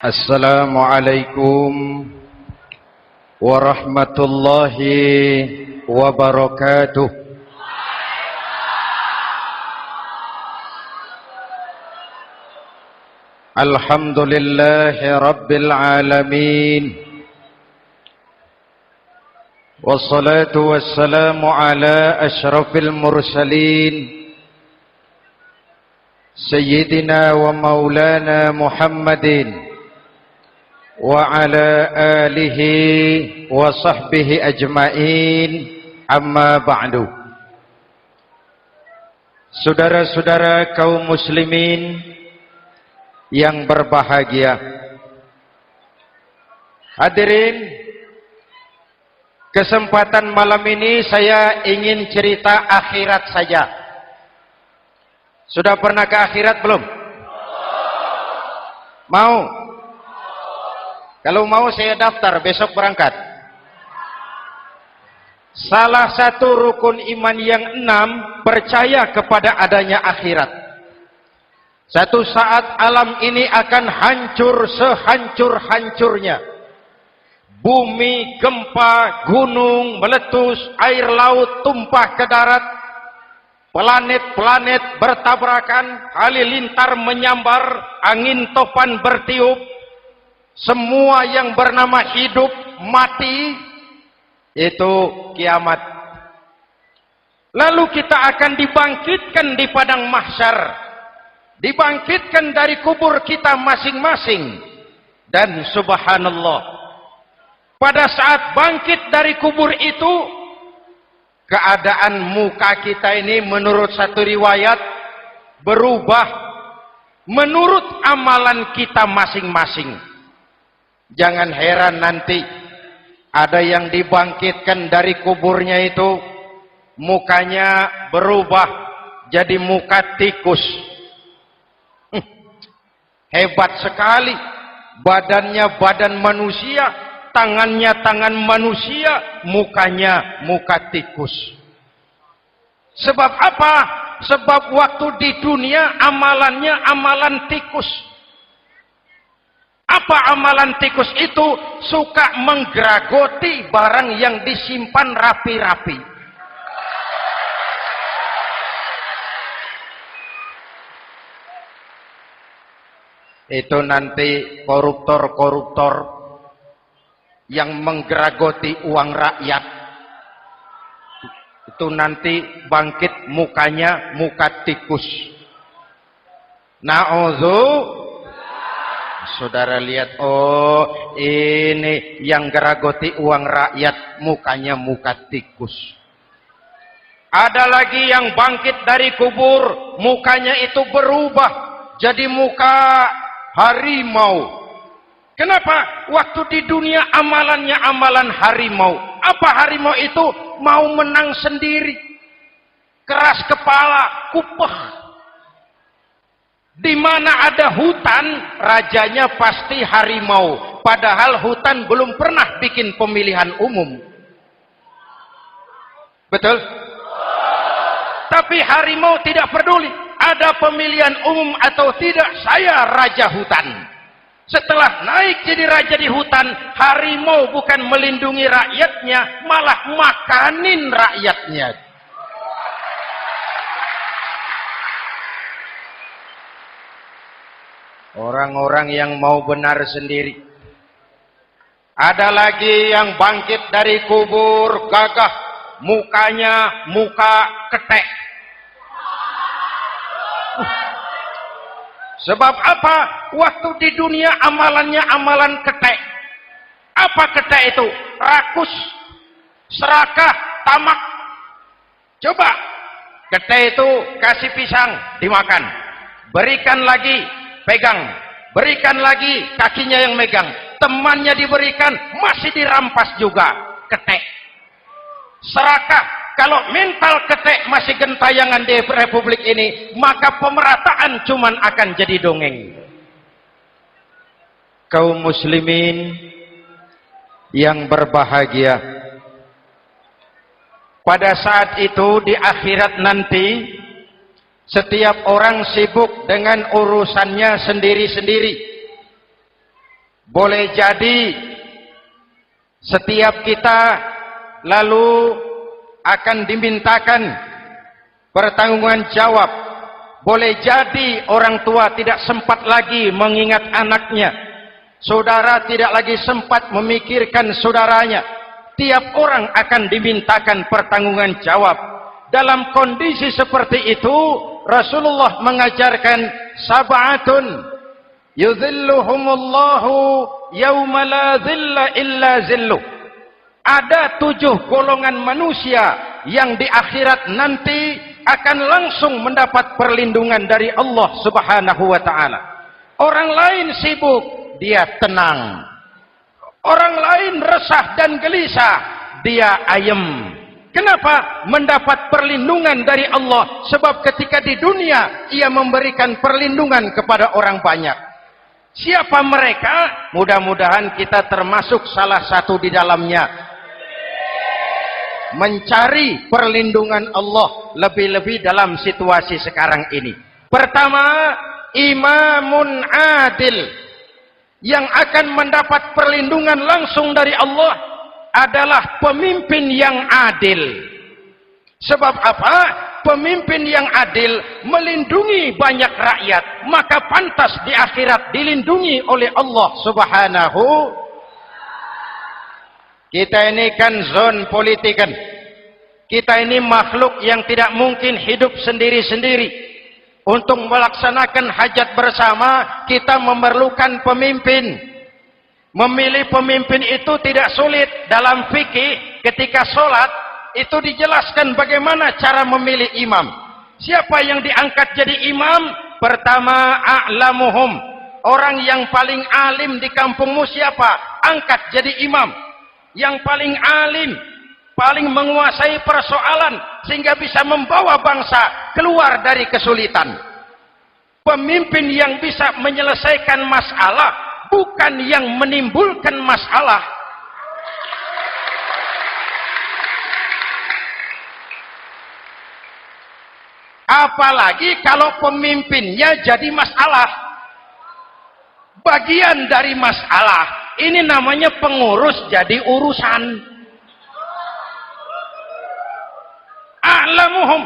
Assalamualaikum warahmatullahi wabarakatuh. Alhamdulillahi rabbil alamin. Wassalatu wassalamu ala asyrafil mursalin Sayyidina wa maulana Muhammadin wa ala alihi wa sahbihi ajma'in, amma ba'du. Saudara-saudara kaum muslimin yang berbahagia, hadirin, kesempatan malam ini saya ingin cerita akhirat saja. Sudah pernah ke akhirat belum? Mau? Kalau mau saya daftar, besok berangkat. Salah satu rukun iman yang 6, percaya kepada adanya akhirat. Satu saat alam ini akan hancur sehancur-hancurnya. Bumi, gempa, gunung, meletus, air laut tumpah ke darat. Planet-planet bertabrakan, halilintar menyambar, angin topan bertiup. Semua yang bernama hidup mati, itu kiamat. Lalu kita akan dibangkitkan di padang mahsyar, dibangkitkan dari kubur kita masing-masing. Dan subhanallah, pada saat bangkit dari kubur itu, keadaan muka kita ini menurut satu riwayat berubah menurut amalan kita masing-masing. Jangan heran nanti ada yang dibangkitkan dari kuburnya itu mukanya berubah jadi muka tikus. Hebat sekali, badannya badan manusia, tangannya tangan manusia, mukanya muka tikus. Sebab apa? Sebab waktu di dunia amalannya amalan tikus. Apa amalan tikus itu? Suka menggeragoti barang yang disimpan rapi-rapi. Itu nanti koruptor-koruptor yang menggeragoti uang rakyat, itu nanti bangkit mukanya muka tikus. Na'udzu. Saudara lihat, oh ini yang geragoti uang rakyat mukanya muka tikus. Ada lagi yang bangkit dari kubur, mukanya itu berubah jadi muka harimau. Kenapa? Waktu di dunia amalannya amalan harimau. Apa harimau itu? Mau menang sendiri, keras kepala, kupeh. Di mana ada hutan, rajanya pasti harimau. Padahal hutan belum pernah bikin pemilihan umum. Betul? Tapi harimau tidak peduli. Ada pemilihan umum atau tidak, saya raja hutan. Setelah naik jadi raja di hutan, harimau bukan melindungi rakyatnya, malah makanin rakyatnya. Orang-orang yang mau benar sendiri. Ada lagi yang bangkit dari kubur gagah, mukanya muka ketek. Sebab apa? Waktu di dunia amalannya amalan ketek. Apa ketek itu? Rakus, serakah, tamak. Coba ketek itu kasih pisang dimakan, berikan lagi, pegang, berikan lagi, kakinya yang megang, temannya diberikan, masih dirampas juga. Ketek. Serakah. Kalau mental ketek masih gentayangan di republik ini, maka pemerataan cuman akan jadi dongeng. Kaum muslimin yang berbahagia, pada saat itu di akhirat nanti, setiap orang sibuk dengan urusannya sendiri-sendiri. boleh jadi setiap kita lalu akan dimintakan pertanggungjawaban jawab. Boleh jadi orang tua tidak sempat lagi mengingat anaknya, saudara tidak lagi sempat memikirkan saudaranya. Tiap orang akan dimintakan pertanggungjawaban jawab. Dalam kondisi seperti itu, Rasulullah mengajarkan sab'atun yudhilluhumullahu yawma la dhilla illa zilluh. Ada 7 golongan manusia yang di akhirat nanti akan langsung mendapat perlindungan dari Allah Subhanahu wa taala. Orang lain sibuk, dia tenang. Orang lain resah dan gelisah, dia ayem. Kenapa? Mendapat perlindungan dari Allah. Sebab ketika di dunia ia memberikan perlindungan kepada orang banyak. Siapa mereka? Mudah-mudahan kita termasuk salah satu di dalamnya. Mencari perlindungan Allah lebih-lebih dalam situasi sekarang ini. Pertama, imamun adil yang akan mendapat perlindungan langsung dari Allah adalah pemimpin yang adil. Sebab apa? Pemimpin yang adil melindungi banyak rakyat, maka pantas di akhirat dilindungi oleh Allah Subhanahu. Kita ini kan zon politikan. Kita ini makhluk yang tidak mungkin hidup sendiri-sendiri. Untuk melaksanakan hajat bersama, kita memerlukan pemimpin. Memilih pemimpin itu tidak sulit. Dalam fikih, ketika sholat, itu dijelaskan bagaimana cara memilih imam. Siapa yang diangkat jadi imam? Pertama, a'lamuhum. Orang yang paling alim di kampungmu siapa? Angkat jadi imam. Yang paling alim, paling menguasai persoalan sehingga bisa membawa bangsa keluar dari kesulitan. Pemimpin yang bisa menyelesaikan masalah, bukan yang menimbulkan masalah. Apalagi kalau pemimpinnya jadi masalah, bagian dari masalah. Ini namanya pengurus jadi urusan. A'lamuhum.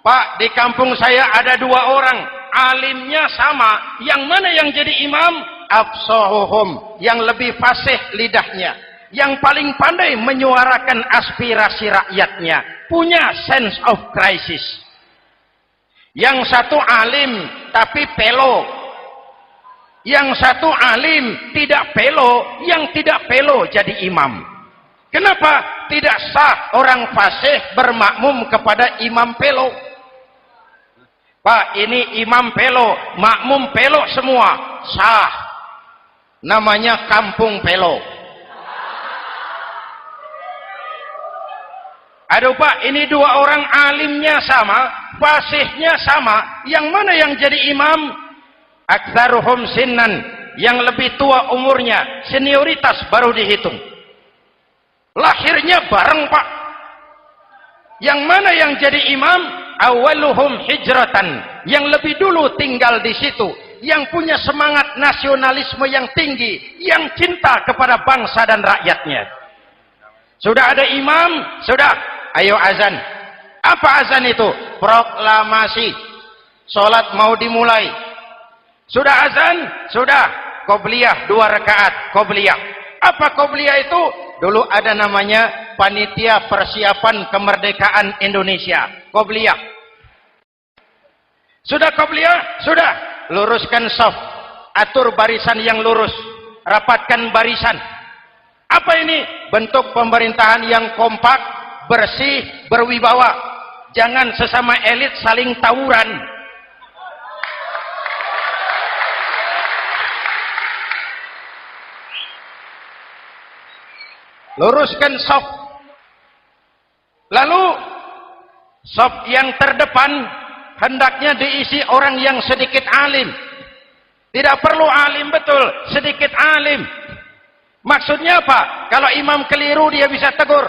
Pak, di kampung saya ada 2 orang, alimnya sama. Yang mana yang jadi imam? Afsahuhum, yang lebih fasih lidahnya, yang paling pandai menyuarakan aspirasi rakyatnya, punya sense of crisis. Yang satu alim tapi pelo. Yang satu alim tidak pelo, yang tidak pelo jadi imam. Kenapa? Tidak sah orang fasih bermakmum kepada imam pelo. Pak, ini imam pelo, makmum pelo semua. Sah. Namanya kampung pelo. Aduh Pak, ini 2 orang alimnya sama, fasihnya sama. Yang mana yang jadi imam? Aktsaruhum sinnan, yang lebih tua umurnya, senioritas baru dihitung. Lahirnya bareng Pak. Yang mana yang jadi imam? Awaluhum hijratan, yang lebih dulu tinggal di situ, yang punya semangat nasionalisme yang tinggi, yang cinta kepada bangsa dan rakyatnya. Sudah ada imam? Sudah. Ayo azan. Apa azan itu? Proklamasi. Salat mau dimulai. Sudah azan? Sudah. Qobliyah 2 rakaat. Qobliyah. Apa qobliyah itu? Dulu ada namanya Panitia Persiapan Kemerdekaan Indonesia. Qobliyah. Sudah qobliyah? Sudah. Luruskan shaf. Atur barisan yang lurus. Rapatkan barisan. Apa ini? Bentuk pemerintahan yang kompak, bersih, berwibawa. Jangan sesama elit saling tawuran. Luruskan shaf. Lalu shaf yang terdepan hendaknya diisi orang yang sedikit alim. Tidak perlu alim betul, sedikit alim. Maksudnya apa? Kalau imam keliru dia bisa tegur.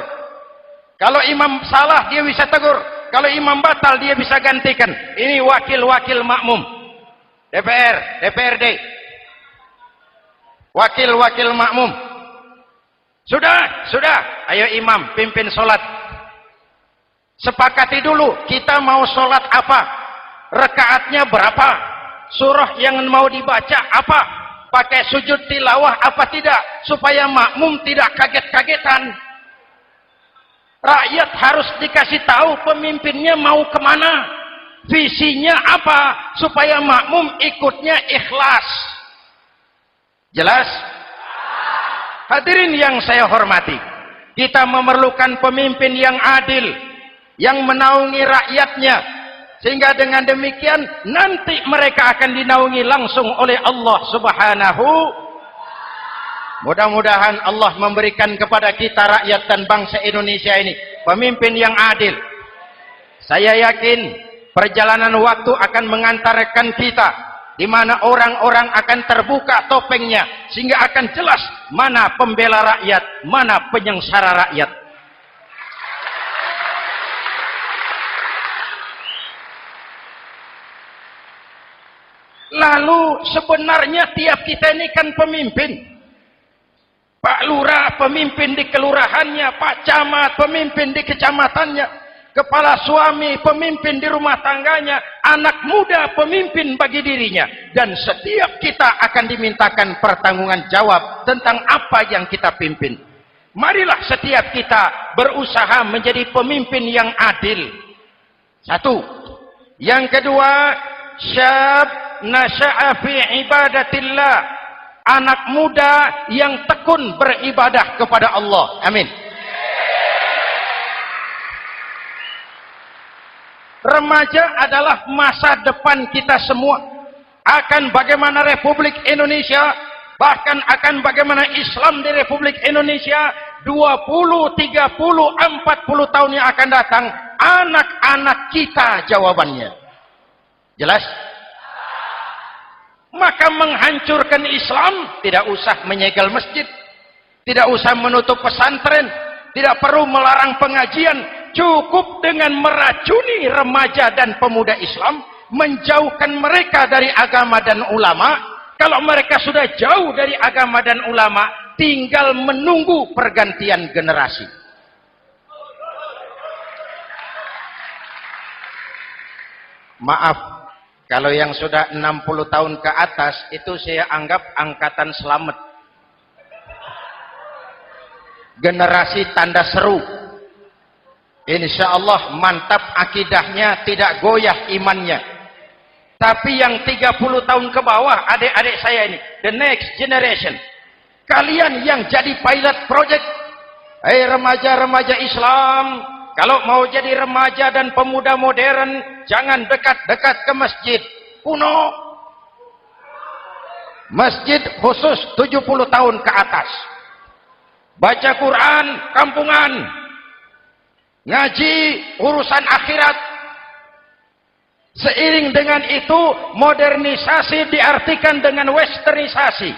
Kalau imam salah dia bisa tegur. Kalau imam batal dia bisa gantikan. Ini wakil-wakil makmum. DPR, DPRD. wakil-wakil makmum. Sudah, ayo imam pimpin sholat. Sepakati dulu kita mau sholat apa, rakaatnya berapa, surah yang mau dibaca apa, pakai sujud tilawah apa tidak, supaya makmum tidak kaget-kagetan. Rakyat harus dikasih tahu pemimpinnya mau kemana, visinya apa, supaya makmum ikutnya ikhlas. Jelas? Hadirin yang saya hormati, kita memerlukan pemimpin yang adil, yang menaungi rakyatnya, sehingga dengan demikian nanti mereka akan dinaungi langsung oleh Allah Subhanahu. Mudah-mudahan Allah memberikan kepada kita rakyat dan bangsa Indonesia ini pemimpin yang adil. Saya yakin perjalanan waktu akan mengantarkan kita di mana orang-orang akan terbuka topengnya, sehingga akan jelas mana pembela rakyat, mana penyengsara rakyat. Lalu sebenarnya tiap kita ini kan pemimpin. Pak Lurah pemimpin di kelurahannya, Pak Camat pemimpin di kecamatannya, kepala suami pemimpin di rumah tangganya, anak muda pemimpin bagi dirinya, dan setiap kita akan dimintakan pertanggungan jawab tentang apa yang kita pimpin. Marilah setiap kita berusaha menjadi pemimpin yang adil. Satu. Yang kedua, syab nasya'a fi ibadatillah, anak muda yang tekun beribadah kepada Allah. Amin. Remaja adalah masa depan kita semua. Akan bagaimana Republik Indonesia, bahkan akan bagaimana Islam di Republik Indonesia 20, 30, 40 tahun yang akan datang, anak-anak kita jawabannya. Jelas? Maka menghancurkan Islam tidak usah menyegel masjid, tidak usah menutup pesantren, tidak perlu melarang pengajian, cukup dengan meracuni remaja dan pemuda Islam, menjauhkan mereka dari agama dan ulama. Kalau mereka sudah jauh dari agama dan ulama, tinggal menunggu pergantian generasi. Maaf, kalau yang sudah 60 tahun ke atas, itu saya anggap angkatan selamat. Generasi tanda seru. Insya Allah mantap akidahnya, tidak goyah imannya. Tapi yang 30 tahun ke bawah, adik-adik saya ini, the next generation. Kalian yang jadi pilot project. Hei remaja-remaja Islam, kalau mau jadi remaja dan pemuda modern, jangan dekat-dekat ke masjid kuno. Masjid khusus 70 tahun ke atas. Baca Quran kampungan. Ngaji urusan akhirat. Seiring dengan itu, modernisasi diartikan dengan westernisasi.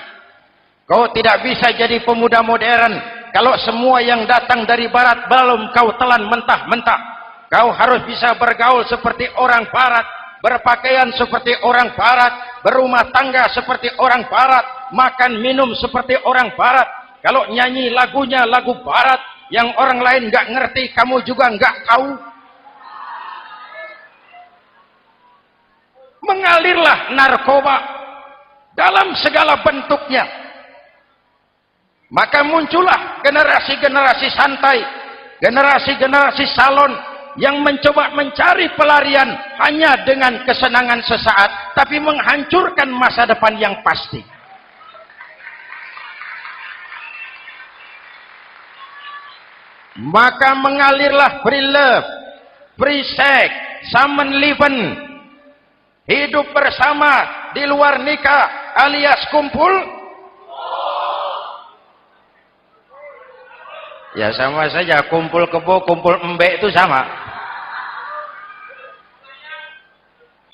Kau tidak bisa jadi pemuda modern kalau semua yang datang dari barat belum kau telan mentah-mentah. Kau harus bisa bergaul seperti orang barat, berpakaian seperti orang barat, berumah tangga seperti orang barat, makan minum seperti orang barat. Kalau nyanyi lagunya lagu barat yang orang lain nggak ngerti, kamu juga nggak tahu. Mengalirlah narkoba dalam segala bentuknya. Maka muncullah generasi-generasi santai, generasi-generasi salon yang mencoba mencari pelarian hanya dengan kesenangan sesaat, tapi menghancurkan masa depan yang pasti. Maka mengalirlah free love, free sex, Samenleben, hidup bersama di luar nikah alias kumpul. Ya sama saja, kumpul kebo, kumpul embek itu sama.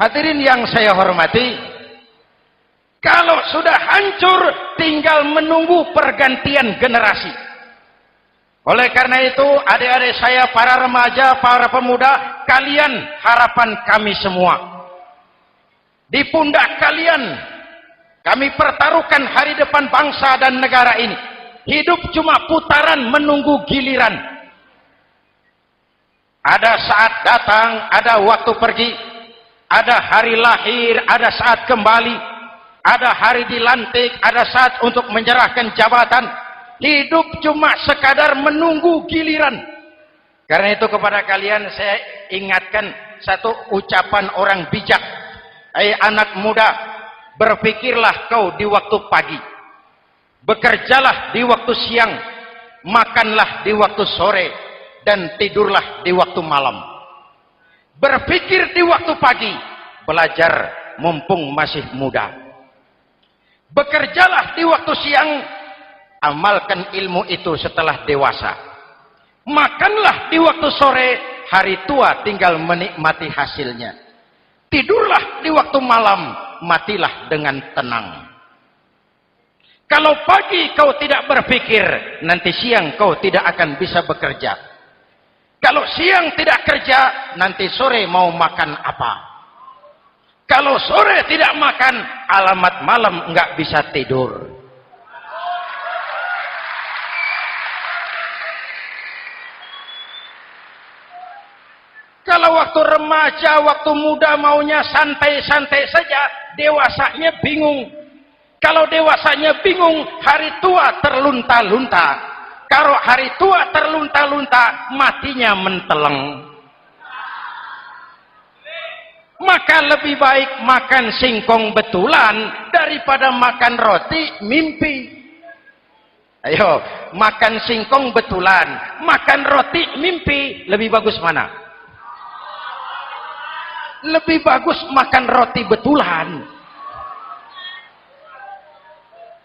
Hadirin yang saya hormati, kalau sudah hancur tinggal menunggu pergantian generasi. Oleh karena itu, adik-adik saya, para remaja, para pemuda, kalian harapan kami semua. Di pundak kalian Kami pertaruhkan hari depan bangsa dan negara ini. Hidup cuma putaran menunggu giliran. Ada saat datang, ada waktu pergi. Ada hari lahir, ada saat kembali. Ada hari dilantik, ada saat untuk menyerahkan jabatan. Hidup cuma sekadar menunggu giliran. Karena itu kepada kalian saya ingatkan satu ucapan orang bijak. Hai anak muda, berpikirlah kau di waktu pagi. Bekerjalah di waktu siang. Makanlah di waktu sore. Dan tidurlah di waktu malam. Berpikir di waktu pagi. Belajar mumpung masih muda. Bekerjalah di waktu siang. Amalkan ilmu itu setelah dewasa. Makanlah di waktu sore. Hari tua tinggal menikmati hasilnya. Tidurlah di waktu malam. Matilah dengan tenang. Kalau pagi kau tidak berpikir, nanti siang kau tidak akan bisa bekerja. Kalau siang tidak kerja, nanti sore mau makan apa? Kalau sore tidak makan, alamat malam enggak bisa tidur. Kalau waktu remaja, waktu muda maunya santai-santai saja, dewasanya bingung. Kalau dewasanya bingung, hari tua terlunta-lunta. Kalau hari tua terlunta-lunta, matinya menteleng. Maka lebih baik makan singkong betulan daripada makan roti mimpi. Ayo, makan singkong betulan, makan roti mimpi, lebih bagus mana? Lebih bagus makan roti betulan.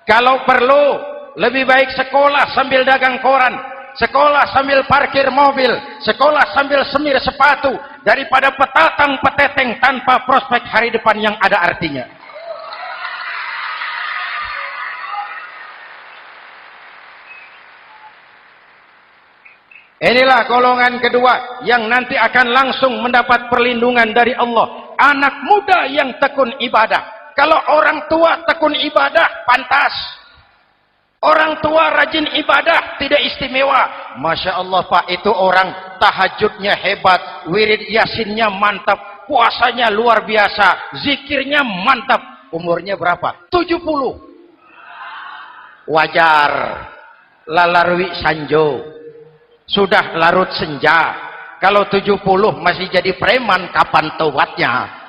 Kalau perlu, lebih baik sekolah sambil dagang koran, sekolah sambil parkir mobil, sekolah sambil semir sepatu, daripada petatang peteteng tanpa prospek hari depan yang ada artinya. Inilah golongan kedua yang nanti akan langsung mendapat perlindungan dari Allah. Anak muda yang tekun ibadah. Kalau orang tua tekun ibadah, pantas. Orang tua rajin ibadah, tidak istimewa. Masya Allah Pak, itu orang tahajudnya hebat, wirid yasinnya mantap, puasanya luar biasa, zikirnya mantap. Umurnya berapa? 70. Wajar. Lalarwi sanjo. Sudah larut senja. Kalau 70 masih jadi preman, kapan tobatnya?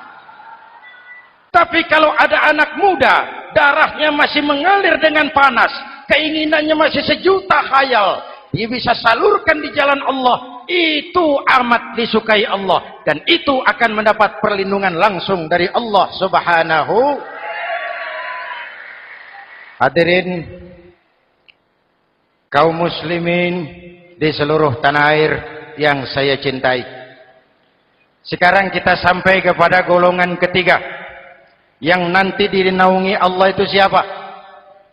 Tapi kalau ada anak muda, darahnya masih mengalir dengan panas, keinginannya masih sejuta khayal, dia bisa salurkan di jalan Allah, itu amat disukai Allah, dan itu akan mendapat perlindungan langsung dari Allah Subhanahu. Hadirin kaum muslimin di seluruh tanah air yang saya cintai, sekarang kita sampai kepada golongan ketiga yang nanti dinaungi Allah. Itu siapa?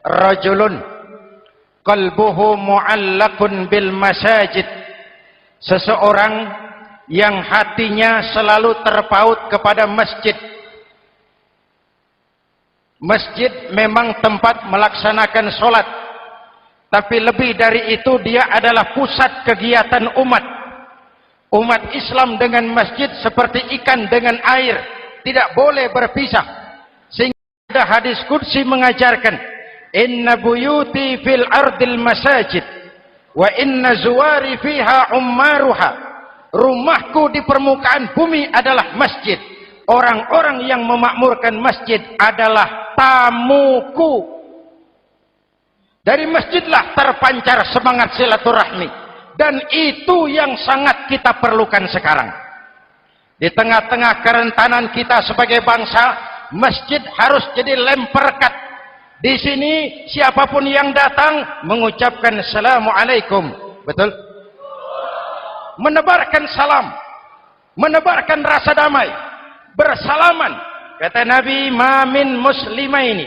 Rajulun qalbuhu mu'allakun bil masajid. Seseorang yang hatinya selalu terpaut kepada masjid. Masjid memang tempat melaksanakan sholat, tapi lebih dari itu dia adalah pusat kegiatan umat. Umat Islam dengan masjid seperti ikan dengan air, tidak boleh berpisah. Sehingga ada hadis qudsi mengajarkan, inna buyuti fil ardil masajid wa inna zuwari fiha ummaruha. Rumahku di permukaan bumi adalah masjid. Orang-orang yang memakmurkan masjid adalah tamuku. Dari masjidlah terpancar semangat silaturahmi, dan itu yang sangat kita perlukan sekarang. Di tengah-tengah kerentanan kita sebagai bangsa, masjid harus jadi lem perekat. Di sini siapapun yang datang mengucapkan assalamualaikum, betul? Menebarkan salam, menebarkan rasa damai, bersalaman. Kata Nabi, ma min muslimaini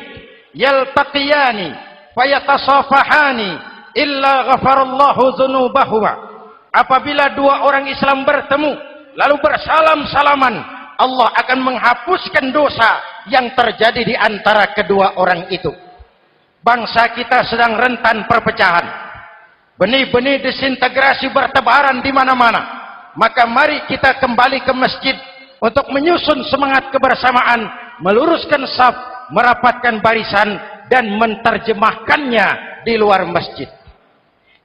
yaltaqiyani fayatasafahani illa ghafarallahu dzunubahuma. Apabila dua orang Islam bertemu lalu bersalam-salaman, Allah akan menghapuskan dosa yang terjadi di antara kedua orang itu. Bangsa kita sedang rentan perpecahan. Benih-benih disintegrasi bertebaran di mana-mana. Maka mari kita kembali ke masjid untuk menyusun semangat kebersamaan, meluruskan saf, merapatkan barisan, dan menerjemahkannya di luar masjid.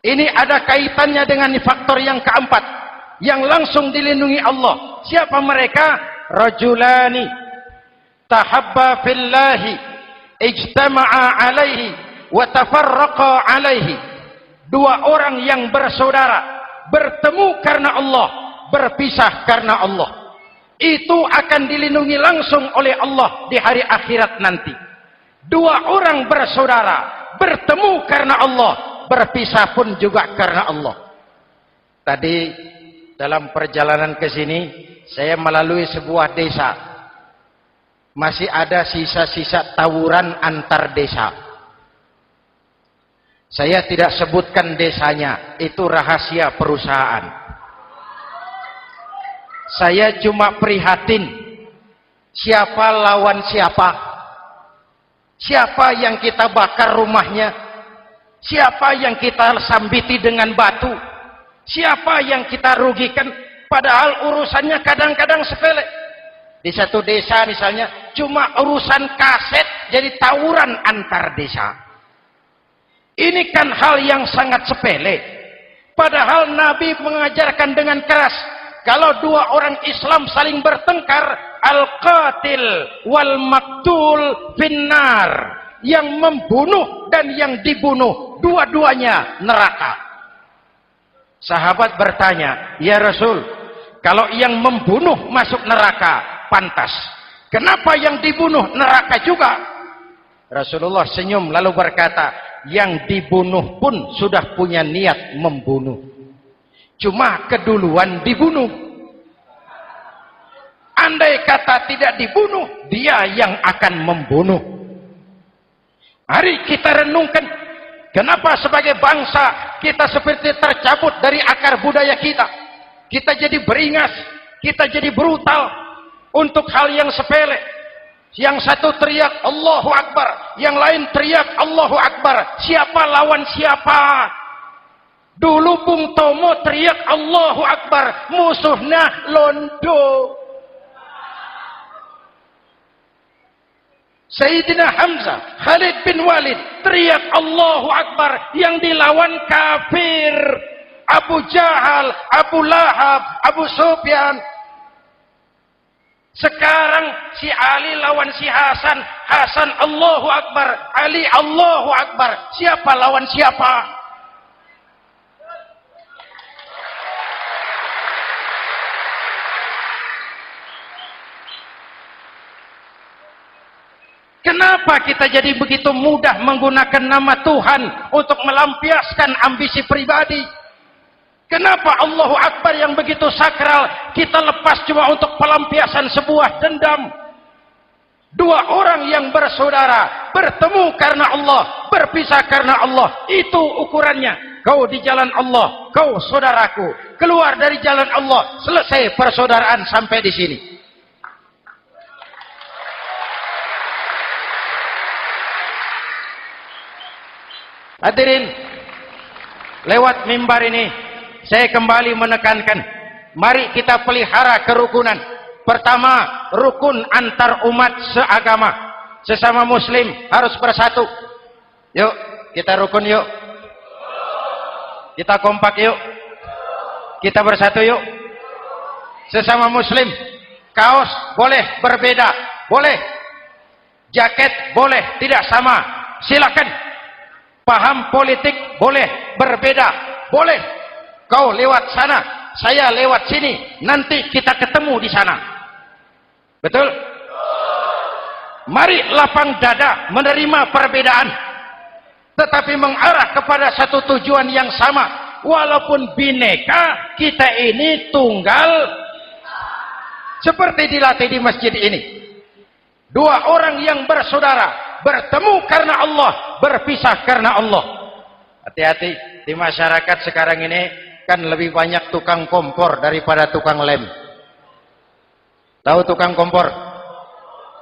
Ini ada kaitannya dengan faktor yang keempat, yang langsung dilindungi Allah. Siapa mereka? Rajulani tahabba fillahi ijtama'a alaihi wa tafarraqa alaihi. Dua orang yang bersaudara, bertemu karena Allah, berpisah karena Allah. Itu akan dilindungi langsung oleh Allah di hari akhirat nanti. Dua orang bersaudara, bertemu karena Allah, berpisah pun juga karena Allah. Tadi dalam perjalanan ke sini saya melalui sebuah desa. Masih ada sisa-sisa tawuran antar desa. Saya tidak sebutkan desanya, itu rahasia perusahaan. Saya cuma prihatin siapa lawan siapa. Siapa yang kita bakar rumahnya? Siapa yang kita sambiti dengan batu? Siapa yang kita rugikan? Padahal urusannya kadang-kadang sepele. Di satu desa misalnya cuma urusan kaset jadi tawuran antar desa. Ini kan hal yang sangat sepele. Padahal Nabi mengajarkan dengan keras, kalau dua orang Islam saling bertengkar, al-qatil wal maktul finnar. Yang membunuh dan yang dibunuh, dua-duanya neraka. Sahabat bertanya, ya Rasul, kalau yang membunuh masuk neraka, pantas. Kenapa yang dibunuh neraka juga? Rasulullah senyum lalu berkata, yang dibunuh pun sudah punya niat membunuh. Cuma keduluan dibunuh. Andai kata tidak dibunuh, dia yang akan membunuh. Mari kita renungkan, kenapa sebagai bangsa kita seperti tercabut dari akar budaya kita. Kita jadi beringas, kita jadi brutal untuk hal yang sepele. Yang satu teriak Allahu Akbar, yang lain teriak Allahu Akbar. Siapa lawan siapa? Dulu Bung Tomo teriak Allahu Akbar, musuhnya londo. Sayyidina Hamzah, Khalid bin Walid teriak Allahu Akbar, yang dilawan kafir. Abu Jahal, Abu Lahab, Abu Sufyan. Sekarang si Ali lawan si Hasan, Hasan Allahu Akbar, Ali Allahu Akbar. Siapa lawan siapa? Kenapa kita jadi begitu mudah menggunakan nama Tuhan untuk melampiaskan ambisi pribadi? Kenapa Allahu Akbar yang begitu sakral kita lepas cuma untuk pelampiasan sebuah dendam? Dua orang yang bersaudara bertemu karena Allah, berpisah karena Allah. Itu ukurannya. Kau di jalan Allah, kau saudaraku. Keluar dari jalan Allah, selesai persaudaraan sampai di sini. Hadirin, lewat mimbar ini saya kembali menekankan, mari kita pelihara kerukunan. Pertama, rukun antar umat seagama, sesama muslim harus bersatu. Yuk, kita rukun yuk. Kita kompak yuk. Kita bersatu yuk. Sesama muslim, kaos boleh berbeda, boleh. Jaket boleh tidak sama, silakan. Paham politik boleh berbeda, boleh. Kau lewat sana, saya lewat sini, nanti kita ketemu di sana. Betul? Mari lapang dada menerima perbedaan, tetapi mengarah kepada satu tujuan yang sama. Walaupun bineka, kita ini tunggal, seperti dilatih di masjid ini. Dua orang yang bersaudara bertemu karena Allah, berpisah karena Allah. Hati-hati, di masyarakat sekarang ini kan lebih banyak tukang kompor daripada tukang lem. Tahu tukang kompor?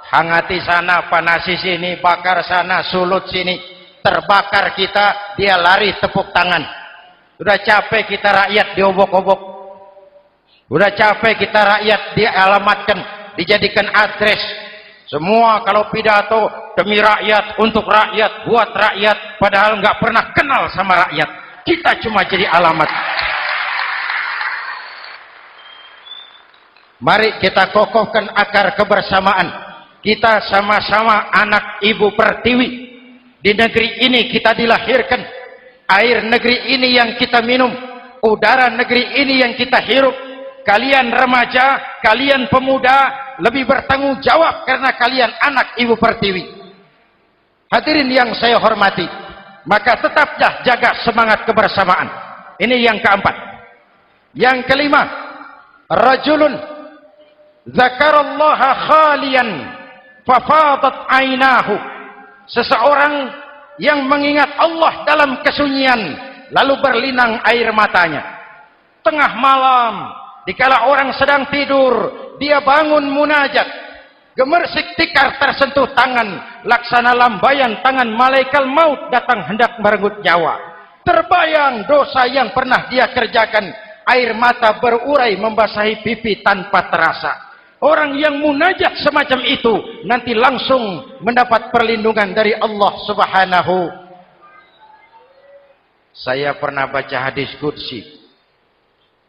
hangati sana, panasi sini, bakar sana, sulut sini, terbakar kita, dia lari tepuk tangan. Udah capek kita rakyat diobok-obok, udah capek kita rakyat dialamatkan, dijadikan address. Semua kalau pidato demi rakyat, untuk rakyat, buat rakyat, padahal nggak pernah kenal sama rakyat. Kita cuma jadi alamat. Mari kita kokohkan akar kebersamaan. Kita sama-sama anak Ibu Pertiwi. Di negeri ini kita dilahirkan. Air negeri ini yang kita minum. Udara negeri ini yang kita hirup. Kalian remaja, kalian pemuda lebih bertanggung jawab karena kalian anak Ibu Pertiwi. Hadirin yang saya hormati, maka tetaplah jaga semangat kebersamaan. Ini yang keempat. Yang kelima, rajulun zakarallaha khalian fafadat ainahu. Seseorang yang mengingat Allah dalam kesunyian lalu berlinang air matanya. Tengah malam, dikala orang sedang tidur, dia bangun munajat. Gemersik tikar tersentuh tangan, laksana lambaian tangan malaikat maut datang hendak merenggut nyawa. Terbayang dosa yang pernah dia kerjakan, air mata berurai membasahi pipi tanpa terasa. Orang yang munajat semacam itu nanti langsung mendapat perlindungan dari Allah Subhanahu. Saya pernah baca hadis qudsi,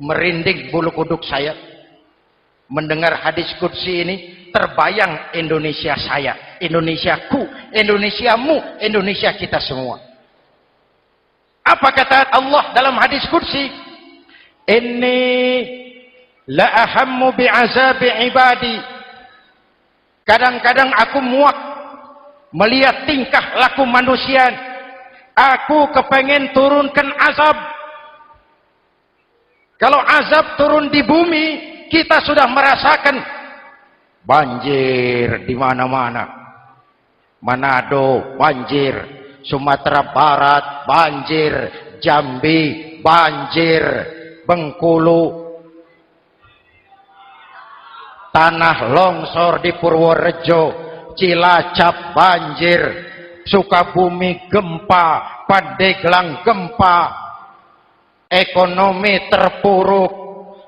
merinding bulu kuduk saya mendengar hadis qudsi ini. Terbayang Indonesia saya, Indonesiaku, Indonesiamu, Indonesia kita semua. Apa kata Allah dalam hadis qudsi? Inni la ahammu bi'azabi ibadi. Kadang-kadang aku muak melihat tingkah laku manusia. Aku kepengen turunkan azab. Kalau azab turun di bumi, kita sudah merasakan banjir di mana-mana. Manado banjir, Sumatera Barat banjir, Jambi banjir, Bengkulu, tanah longsor di Purworejo, Cilacap banjir, Sukabumi gempa, Pandeglang gempa, ekonomi terpuruk,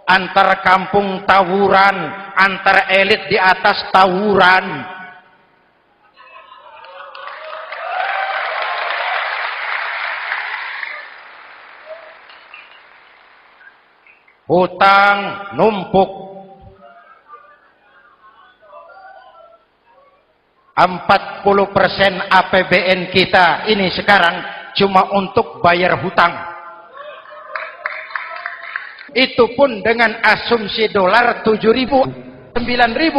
antar kampung tawuran, antar elit di atas tawuran. Hutang numpuk. 40% APBN kita ini sekarang cuma untuk bayar hutang. Itu pun dengan asumsi dolar 7.000, 9.000,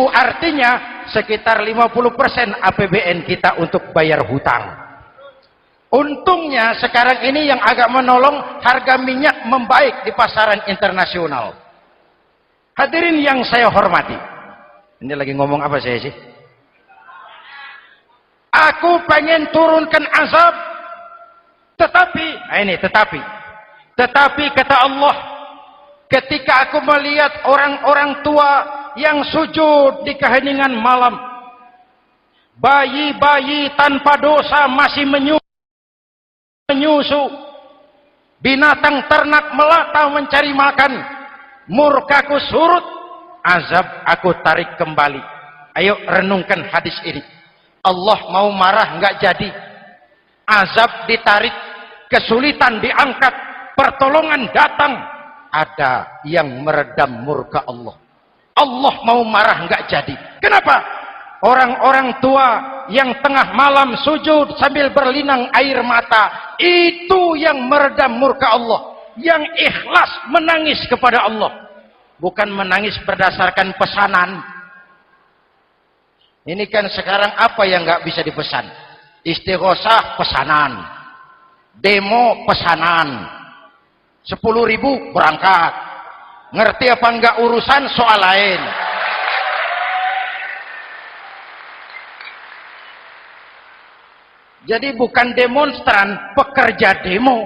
artinya sekitar 50% APBN kita untuk bayar hutang. Untungnya sekarang ini yang agak menolong, harga minyak membaik di pasaran internasional. Hadirin yang saya hormati, ini lagi ngomong apa saya sih? Aku pengen turunkan azab, tetapi kata Allah, ketika aku melihat orang-orang tua yang sujud di keheningan malam, bayi-bayi tanpa dosa masih menyusu, binatang ternak melata mencari makan, murkaku surut, azab aku tarik kembali. Ayo renungkan hadis ini. Allah mau marah nggak jadi, azab ditarik, kesulitan diangkat, pertolongan datang. Ada yang meredam murka Allah. Allah mau marah nggak jadi. Kenapa? Orang-orang tua yang tengah malam sujud sambil berlinang air mata, itu yang meredam murka Allah. Yang ikhlas menangis kepada Allah, bukan menangis berdasarkan pesanan. Ini kan sekarang apa yang nggak bisa dipesan? Istighosah pesanan, demo pesanan, 10.000 berangkat. Ngerti apa enggak urusan soal lain. Jadi bukan demonstran, pekerja demo.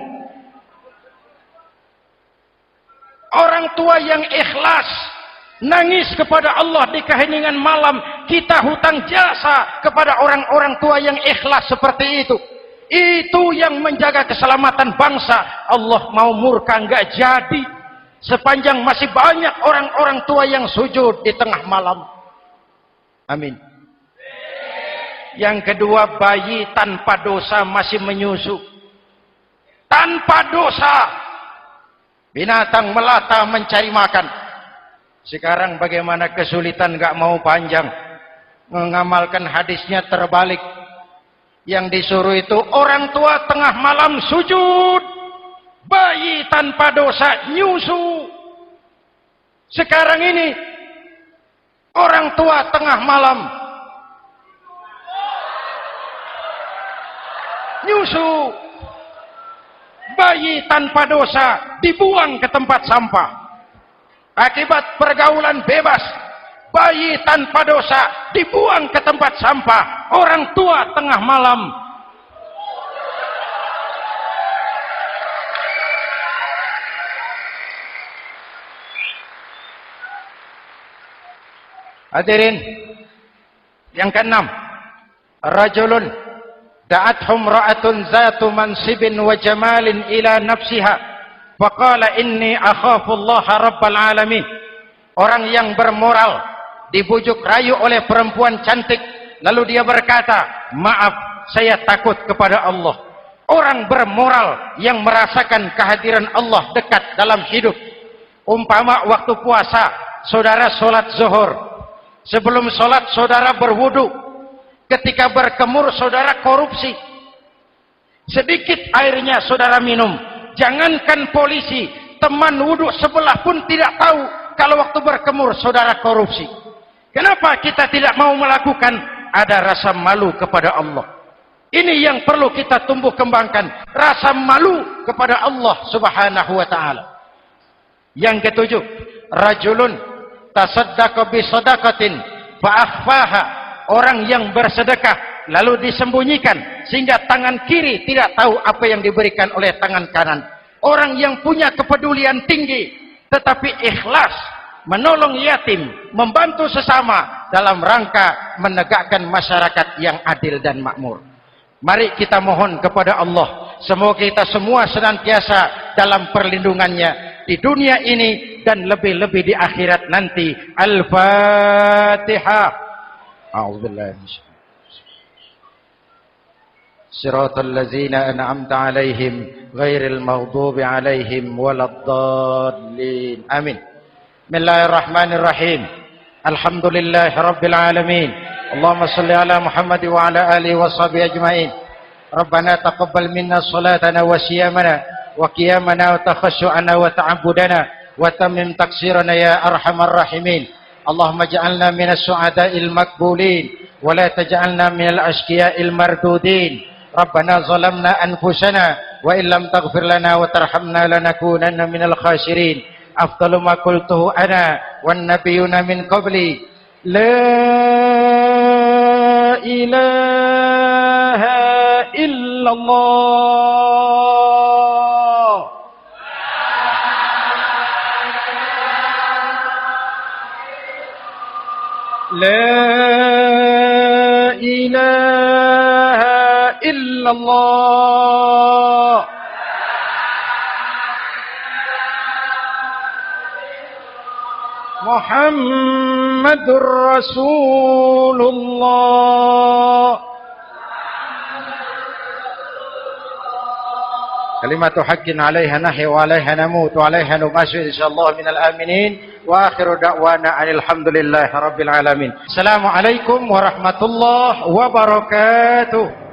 Orang tua yang ikhlas nangis kepada Allah di keheningan malam, kita hutang jasa kepada orang-orang tua yang ikhlas seperti itu. Itu yang menjaga keselamatan bangsa. Allah mau murka enggak jadi sepanjang masih banyak orang-orang tua yang sujud di tengah malam. Amin. Yang kedua, bayi tanpa dosa masih menyusu. Tanpa dosa. Binatang melata mencari makan. Sekarang bagaimana kesulitan enggak mau panjang. Mengamalkan hadisnya terbalik. Yang disuruh itu orang tua tengah malam sujud, bayi tanpa dosa nyusu. Sekarang ini orang tua tengah malam nyusu, bayi tanpa dosa dibuang ke tempat sampah. Akibat pergaulan bebas, bayi tanpa dosa dibuang ke tempat sampah. Orang tua tengah malam hadirin. Yang keenam, rajulun da'athum ra'atun zatu mansibin wa jamalin ila nafsiha faqala inni akhafu Allah rabbal alamin. Orang yang bermoral dibujuk rayu oleh perempuan cantik, lalu dia berkata, maaf, saya takut kepada Allah. Orang bermoral yang merasakan kehadiran Allah dekat dalam hidup. Umpama waktu puasa, saudara sholat zuhur. Sebelum sholat, saudara berwudu. Ketika berkemur, saudara korupsi. Sedikit airnya saudara minum. Jangankan polisi, teman wudu sebelah pun tidak tahu kalau waktu berkemur saudara korupsi. Kenapa kita tidak mau melakukan? Ada rasa malu kepada Allah. Ini yang perlu kita tumbuh kembangkan, rasa malu kepada Allah Subhanahu wa taala. Yang ketujuh, rajulun tasaddaqa bi shadaqatin fa akhfaha. Orang yang bersedekah lalu disembunyikan sehingga tangan kiri tidak tahu apa yang diberikan oleh tangan kanan. Orang yang punya kepedulian tinggi tetapi ikhlas menolong yatim, membantu sesama dalam rangka menegakkan masyarakat yang adil dan makmur. Mari kita mohon kepada Allah, semoga kita semua senantiasa dalam perlindungannya di dunia ini dan lebih-lebih di akhirat nanti. Al-Fatihah. A'udzubillahi Siratal ladzina an'amta 'alaihim ghairil maghdubi 'alaihim waladdallin. Amin. Bismillahirrahmanirrahim. Alhamdulillahirabbil alamin. Allahumma shalli ala Muhammad wa ala alihi wa sahbihi ajmain. Rabbana taqabbal minna salatana wa siyamana wa qiyamana wa takhashu'ana wa ta'abbudana wa tammim taksirana ya arhamar rahimin. Allahumma ja'alna minas su'ada'il maqbulin wa la taj'alna minal ashqiya'il mardudin. Rabbana zalamna anfusana wa illam taghfir lana wa tarhamna lanakunanna minal khasirin. Afdalu ma qultuhu ana wan nabiyuna min qabli la ilaha illallah. La ilaha illallah. Muhammadur Rasulullah. Kalimatu haqqin 'alaiha nahya wa 'alaiha namut wa 'alaiha nubashu insyaallah minal aminin wa akhiru da'wana alhamdulillahi rabbil alamin. Assalamualaikum warahmatullahi wabarakatuh.